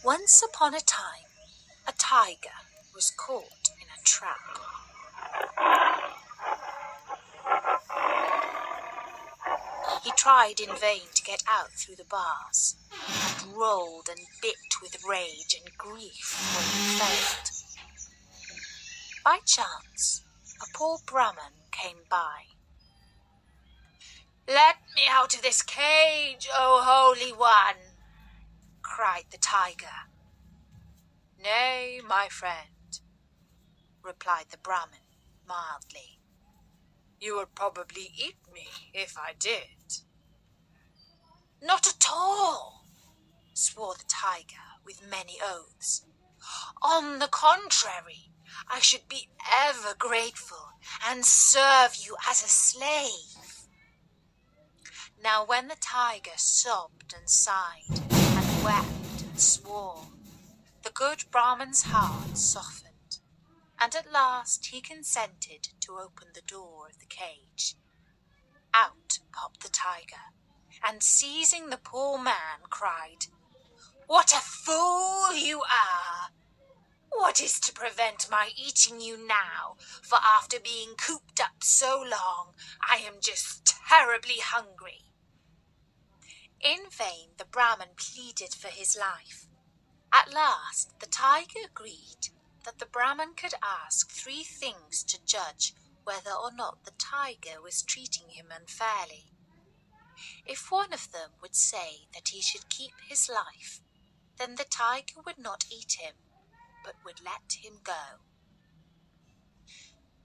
Once upon a time, a tiger was caught in a trap. He tried in vain to get out through the bars, and rolled and bit with rage and grief when he failed. By chance, a poor Brahman came by. "Let me out of this cage, O Holy One!" cried the tiger. "Nay, my friend," replied the Brahman mildly. "You would probably eat me if I did." "Not at all," swore the tiger with many oaths. "On the contrary, I should be ever grateful and serve you as a slave." Now when the tiger sobbed and sighed and wept and swore, the good Brahman's heart softened, and at last he consented to open the door of the cage. Out popped the tiger, and seizing the poor man, cried, "What a fool you are! What is to prevent my eating you now? For after being cooped up so long, I am just terribly hungry." In vain the Brahman pleaded for his life. At last the tiger agreed that the Brahman could ask 3 things to judge whether or not the tiger was treating him unfairly. If one of them would say that he should keep his life, then the tiger would not eat him, but would let him go.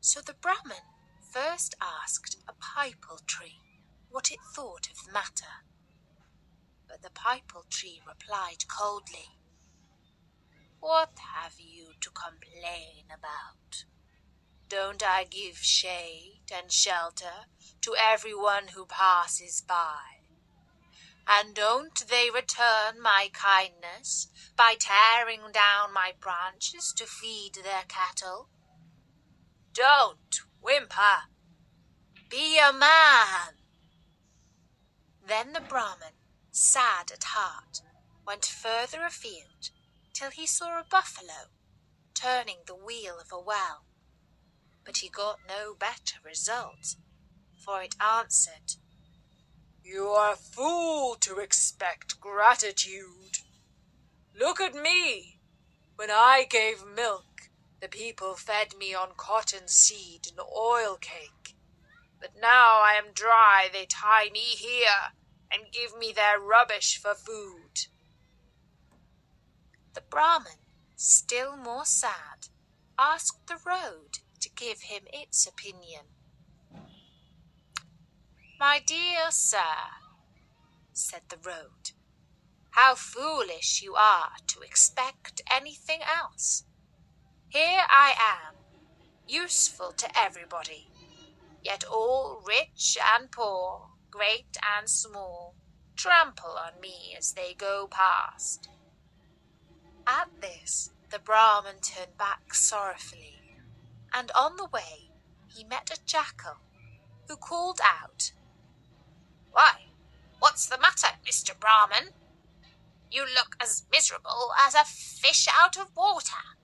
So the Brahman first asked a pipal tree what it thought of the matter. But the pipal tree replied coldly, "What have you to complain about? Don't I give shade and shelter to everyone who passes by? And don't they return my kindness by tearing down my branches to feed their cattle? Don't whimper. Be a man." Then the Brahman, sad at heart, went further afield till he saw a buffalo turning the wheel of a well. But he got no better result, for it answered, "You are a fool to expect gratitude. Look at me. When I gave milk, the people fed me on cotton seed and oil cake. But now I am dry, they tie me here and give me their rubbish for food." The Brahman, still more sad, asked the road to give him its opinion. "My dear sir," said the road, "how foolish you are to expect anything else. Here I am, useful to everybody, yet all rich and poor, great and small, trample on me as they go past." At this, the Brahman turned back sorrowfully, and on the way he met a jackal, who called out, "Why, what's the matter, Mr. Brahman? You look as miserable as a fish out of water."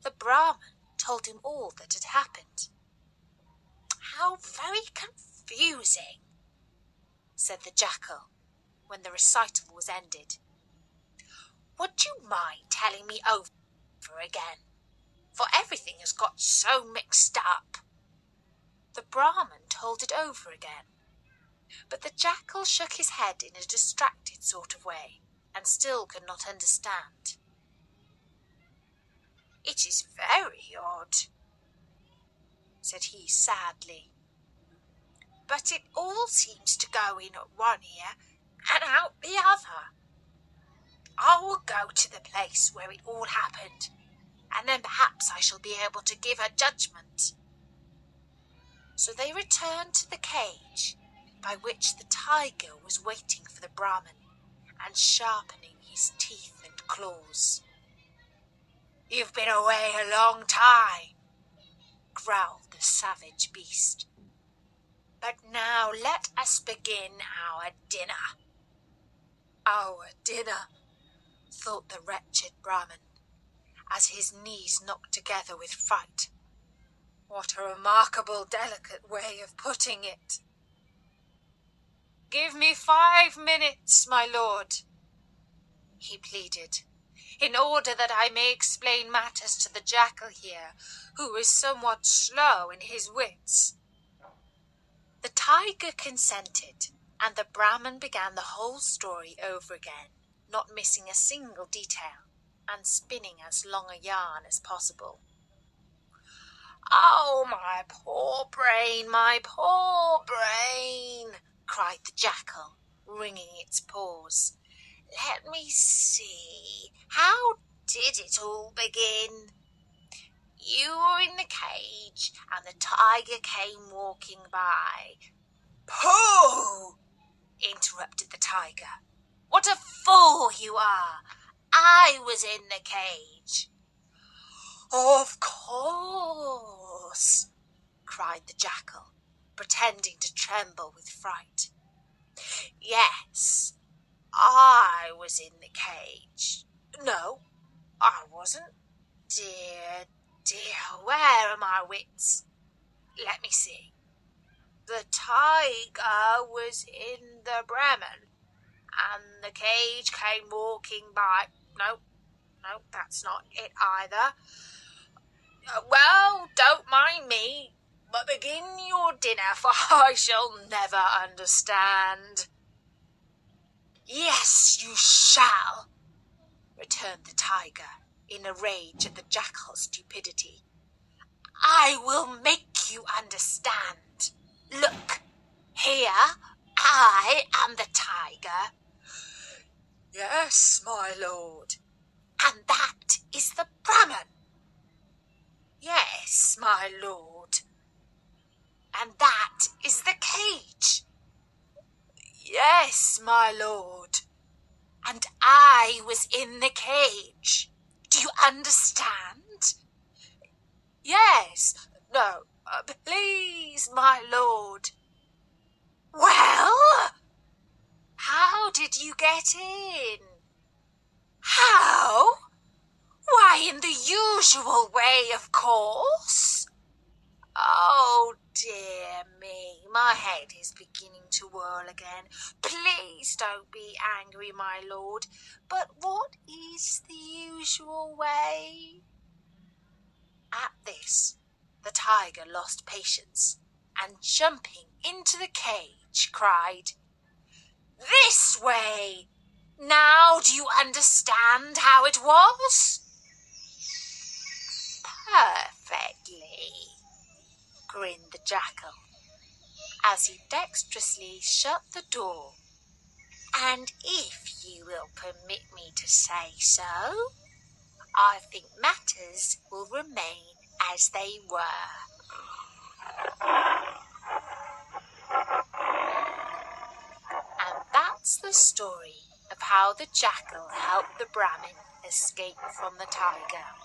The Brahman told him all that had happened. "How very confusing," said the jackal, when the recital was ended. "Would you mind telling me over again? For everything has got so mixed up." The Brahman told it over again, but the jackal shook his head in a distracted sort of way, and still could not understand. "It is very odd," said he sadly, "but it all seems to go in at one ear and out the other. I will go to the place where it all happened, and then perhaps I shall be able to give a judgment." So they returned to the cage by which the tiger was waiting for the Brahman and sharpening his teeth and claws. "You've been away a long time," growled the savage beast. "But now let us begin our dinner." "Our dinner?" thought the wretched Brahman, as his knees knocked together with fright. What a remarkable, delicate way of putting it. "Give me 5 minutes, my lord," he pleaded, "in order that I may explain matters to the jackal here, who is somewhat slow in his wits." The tiger consented, and the Brahman began the whole story over again, not missing a single detail, and spinning as long a yarn as possible. "Oh, my poor brain, my poor brain," cried the jackal, wringing its paws. "Let me see, how did it all begin? You were in the cage, and the tiger came walking by." "Pooh!" interrupted the tiger. "What a fool you are! I was in the cage." "Of course," cried the jackal, pretending to tremble with fright. "Yes, I was in the cage. No, I wasn't. Dear, where are my wits? Let me see. The tiger was in the Brahman, and the cage came walking by. No, that's not it either. Well, don't mind me, but begin your dinner, for I shall never understand." "Yes, you shall," returned the tiger, in a rage at the jackal's stupidity. "I will make you understand. Look, here I am the tiger." "Yes, my lord." "And that is the Brahman." "Yes, my lord." "And that is the cage." "Yes, my lord." "And I was in the cage. Do you understand?" "Yes. No, please, my lord." "Well, how did you get in?" "How? Why, in the usual way, of course." "Oh, dear me, my head is beginning to whirl again. Please don't be angry, my lord, but what is the usual way?" At this, the tiger lost patience, and jumping into the cage, cried, "This way! Now do you understand how it was?" "Perfectly," grinned the jackal, as he dexterously shut the door. "And if you will permit me to say so, I think matters will remain as they were." And that's the story of how the jackal helped the Brahmin escape from the tiger.